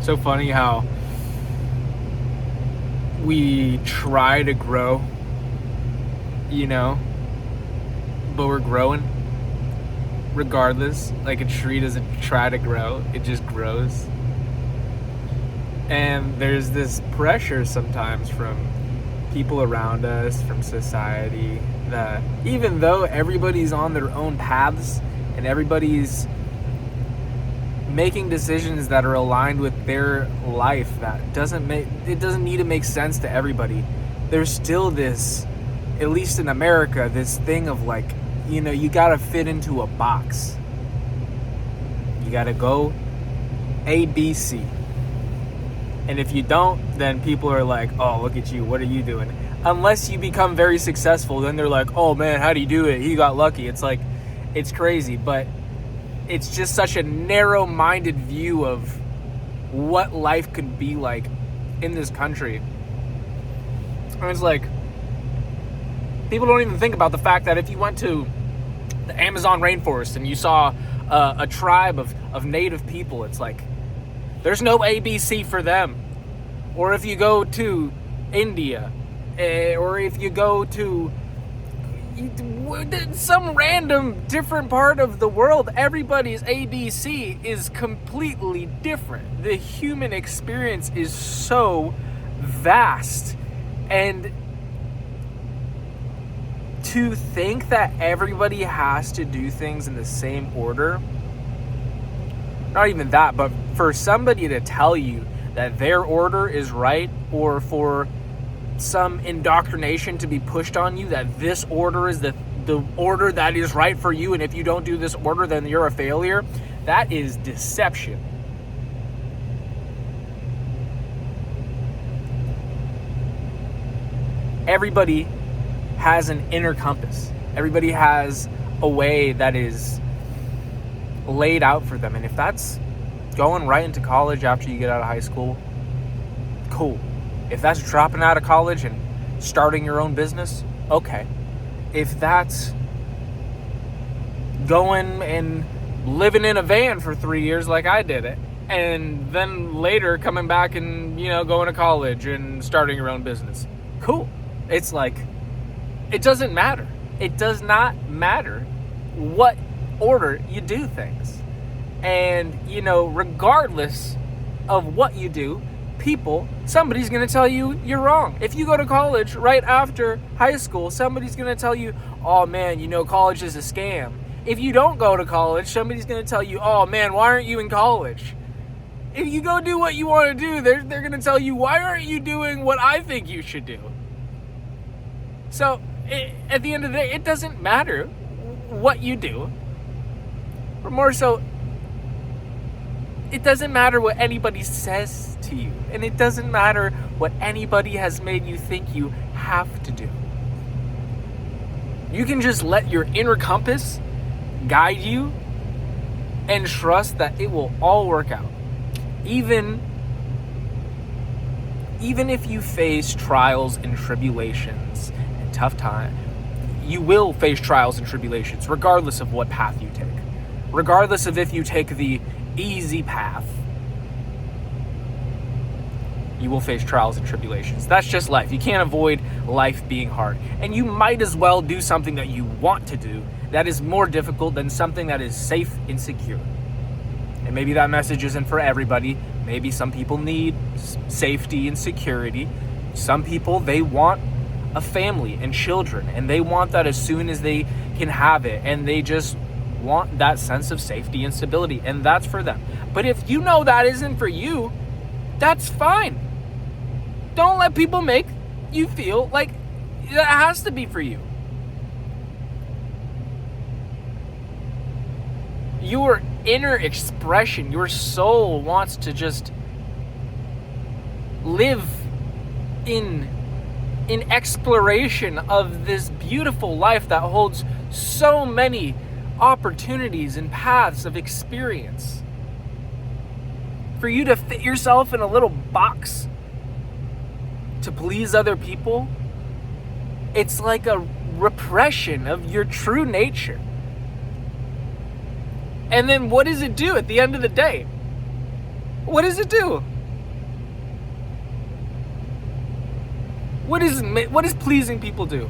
So funny how we try to grow, but we're growing regardless. Like a tree doesn't try to grow, it just grows. And there's this pressure sometimes from people around us, from society, that even though everybody's on their own paths and everybody's making decisions that are aligned with their life, that doesn't need to make sense to everybody, there's still this, at least in America, this thing of like, you gotta fit into a box. You gotta go A, B, C. And if you don't, then people are like, oh, look at you, what are you doing? Unless you become very successful, then they're like, oh man, how do you do it? He got lucky. It's like, it's crazy, but it's just such a narrow-minded view of what life could be like in this country. And it's like, people don't even think about the fact that if you went to the Amazon rainforest and you saw a tribe of native people, it's like, there's no ABC for them. Or if you go to India, or if you go to some random different part of the world, everybody's ABC is completely different. The human experience is so vast. And to think that everybody has to do things in the same order, not even that, but for somebody to tell you that their order is right, or for some indoctrination to be pushed on you that this order is the order that is right for you, and if you don't do this order, then you're a failure, that is deception. Everybody has an inner compass. Everybody has a way that is laid out for them. And if that's going right into college after you get out of high school, cool. If that's dropping out of college and starting your own business, okay. If that's going and living in a van for 3 years like I did it, and then later coming back and, going to college and starting your own business, cool. It's like, it doesn't matter. It does not matter what order you do things. And, regardless of what you do, somebody's going to tell you you're wrong. If you go to college right after high school, somebody's going to tell you, oh man, college is a scam. If you don't go to college, somebody's going to tell you, oh man, why aren't you in college? If you go do what you want to do, they're going to tell you, why aren't you doing what I think you should do? So, at the end of the day, it doesn't matter what you do. Or more so, it doesn't matter what anybody says to you. And it doesn't matter what anybody has made you think you have to do. You can just let your inner compass guide you and trust that it will all work out. Even if you face trials and tribulations and tough time, you will face trials and tribulations regardless of what path you take. Regardless of if you take the easy path, you will face trials and tribulations. That's just life. You can't avoid life being hard. And you might as well do something that you want to do that is more difficult than something that is safe and secure. And maybe that message isn't for everybody. Maybe some people need safety and security. Some people, they want a family and children, and they want that as soon as they can have it. And they just want that sense of safety and stability, and that's for them. But if you know that isn't for you, that's fine. Don't let people make you feel like that has to be for you. Your inner expression, your soul wants to just live in exploration of this beautiful life that holds so many opportunities and paths of experience. For you to fit yourself in a little box to please other people, it's like a repression of your true nature. And then what does it do at the end of the day? What does it do? What does pleasing people do?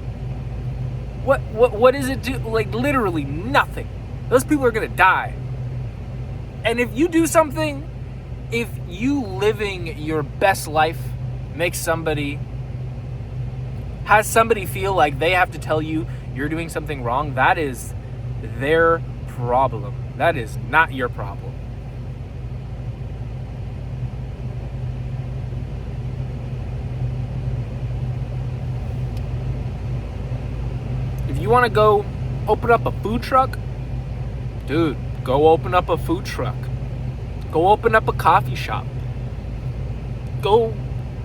What does it do? Like, literally nothing. Those people are gonna die. And if you do something, if you living your best life makes has somebody feel like they have to tell you you're doing something wrong, that is their problem. That is not your problem. If you want to go open up a food truck, dude, go open up a food truck. Go open up a coffee shop. Go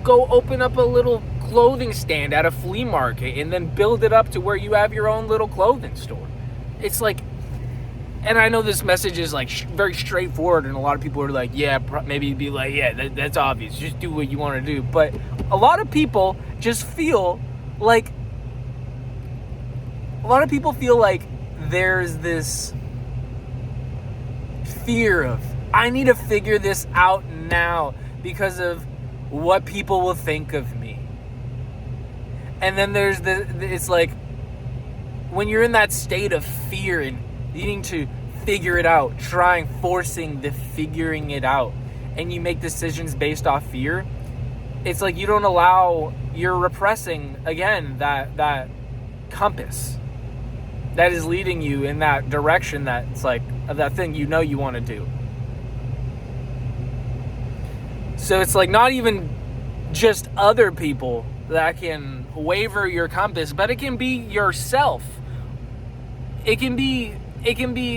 open up a little clothing stand at a flea market and then build it up to where you have your own little clothing store. It's like, and I know this message is like very straightforward, and a lot of people are like, yeah, maybe be like, yeah, that's obvious. Just do what you want to do. But a lot of people just feel like, there's this fear of, I need to figure this out now because of what people will think of me. And then there's it's like, when you're in that state of fear and needing to figure it out, forcing the figuring it out, and you make decisions based off fear, it's like you're repressing, again, that compass that is leading you in that direction that's like, of that thing you want to do. So it's like not even just other people that can waver your compass, but it can be yourself. It can be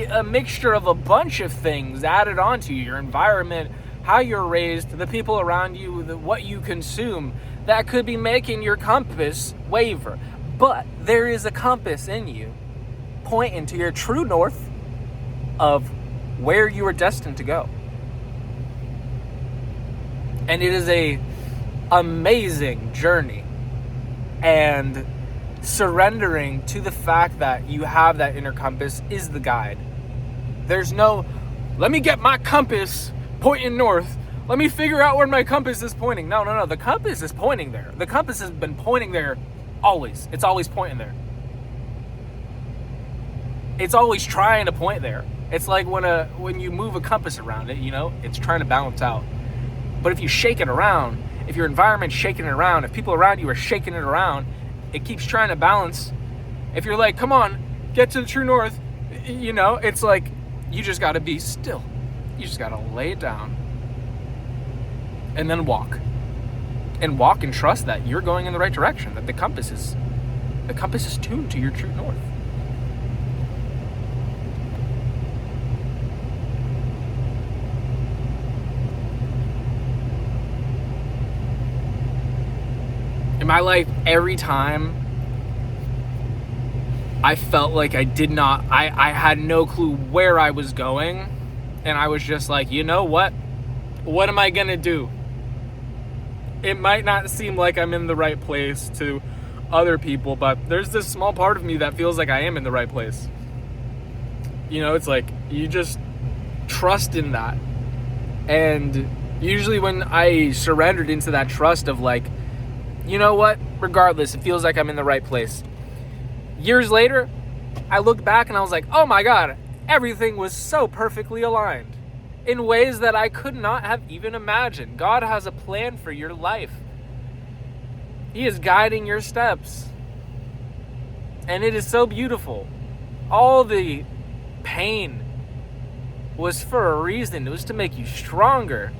a mixture of a bunch of things added onto you, your environment, how you're raised, the people around you, what you consume, that could be making your compass waver. But there is a compass in you pointing to your true north of where you are destined to go. And it is a amazing journey. And surrendering to the fact that you have that inner compass is the guide. There's no, let me get my compass pointing north. Let me figure out where my compass is pointing. No. The compass is pointing there. The compass has been pointing there always. It's always pointing there. It's always trying to point there. It's like when you move a compass around it, it's trying to balance out. But if you shake it around, if your environment's shaking it around, if people around you are shaking it around, it keeps trying to balance. If you're like, come on, get to the true north, it's like, you just got to be still. You just got to lay it down and then walk. And walk and trust that you're going in the right direction, that the compass is tuned to your true north. In my life, every time I felt like I had no clue where I was going, and I was just like, you know what? What am I gonna do? It might not seem like I'm in the right place to other people, but there's this small part of me that feels like I am in the right place. It's like, you just trust in that. And usually when I surrendered into that trust of like, you know what? Regardless, it feels like I'm in the right place. Years later, I looked back and I was like, oh my God, everything was so perfectly aligned in ways that I could not have even imagined. God has a plan for your life. He is guiding your steps. And it is so beautiful. All the pain was for a reason. It was to make you stronger.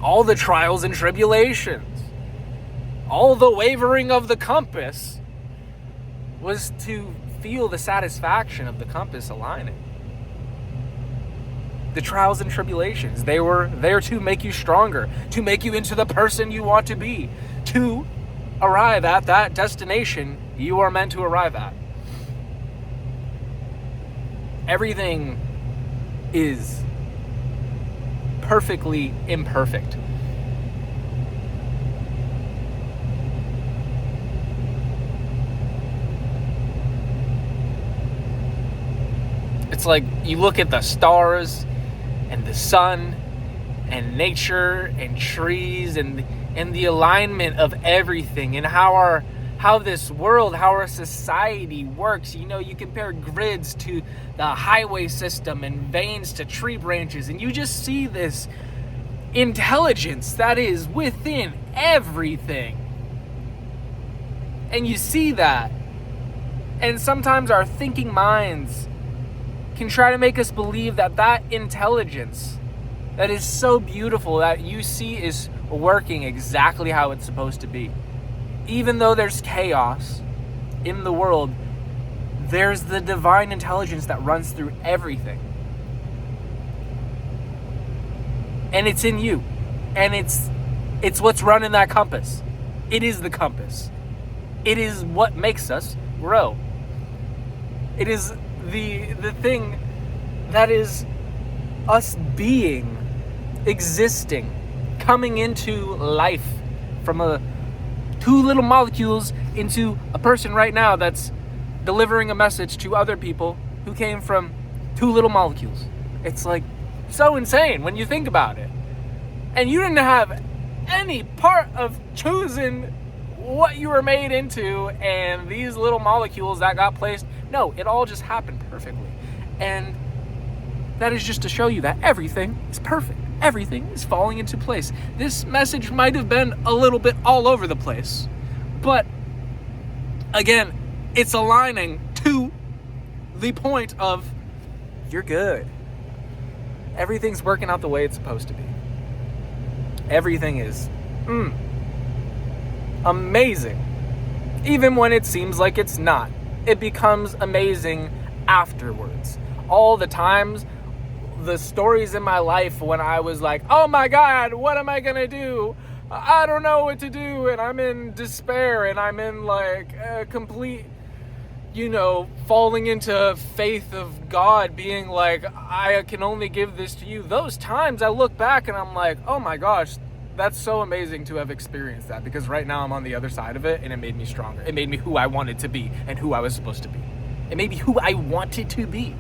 All the trials and tribulations, all the wavering of the compass was to feel the satisfaction of the compass aligning. The trials and tribulations, they were there to make you stronger, to make you into the person you want to be, to arrive at that destination you are meant to arrive at. Everything is perfectly imperfect. It's like you look at the stars and the sun and nature and trees and and the alignment of everything, and how this world, how our society works. You know, you compare grids to the highway system and veins to tree branches, and you just see this intelligence that is within everything. And you see that. And sometimes our thinking minds can try to make us believe that that intelligence that is so beautiful that you see is working exactly how it's supposed to be. Even though there's chaos in the world, there's the divine intelligence that runs through everything. And it's in you. And it's what's running that compass. It is the compass. It is what makes us grow. It is the thing that is us being, existing, coming into life from two little molecules into a person right now that's delivering a message to other people who came from two little molecules. It's like so insane when you think about it. And you didn't have any part of choosing what you were made into and these little molecules that got placed. No, it all just happened perfectly. And that is just to show you that everything is perfect. Everything is falling into place. This message might have been a little bit all over the place, but again, it's aligning to the point of you're good. Everything's working out the way it's supposed to be. Everything is amazing. Even when it seems like it's not, it becomes amazing afterwards. All the times, the stories in my life when I was like, oh my God, what am I gonna do? I don't know what to do, and I'm in despair, and I'm in like a complete, falling into faith of God, being like, I can only give this to you. Those times I look back and I'm like, oh my gosh, that's so amazing to have experienced that, because right now I'm on the other side of it, and it made me stronger. It made me who I wanted to be and who I was supposed to be. It made me who I wanted to be.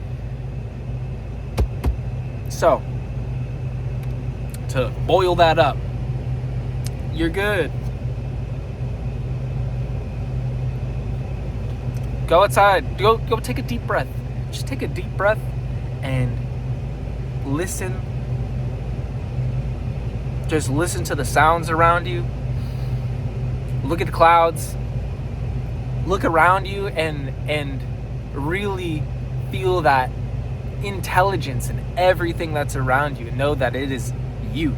So, to boil that up, you're good. Go outside. Go take a deep breath. Just take a deep breath and listen. Just listen to the sounds around you. Look at the clouds. Look around you and really feel that intelligence in everything that's around you. Know that it is you.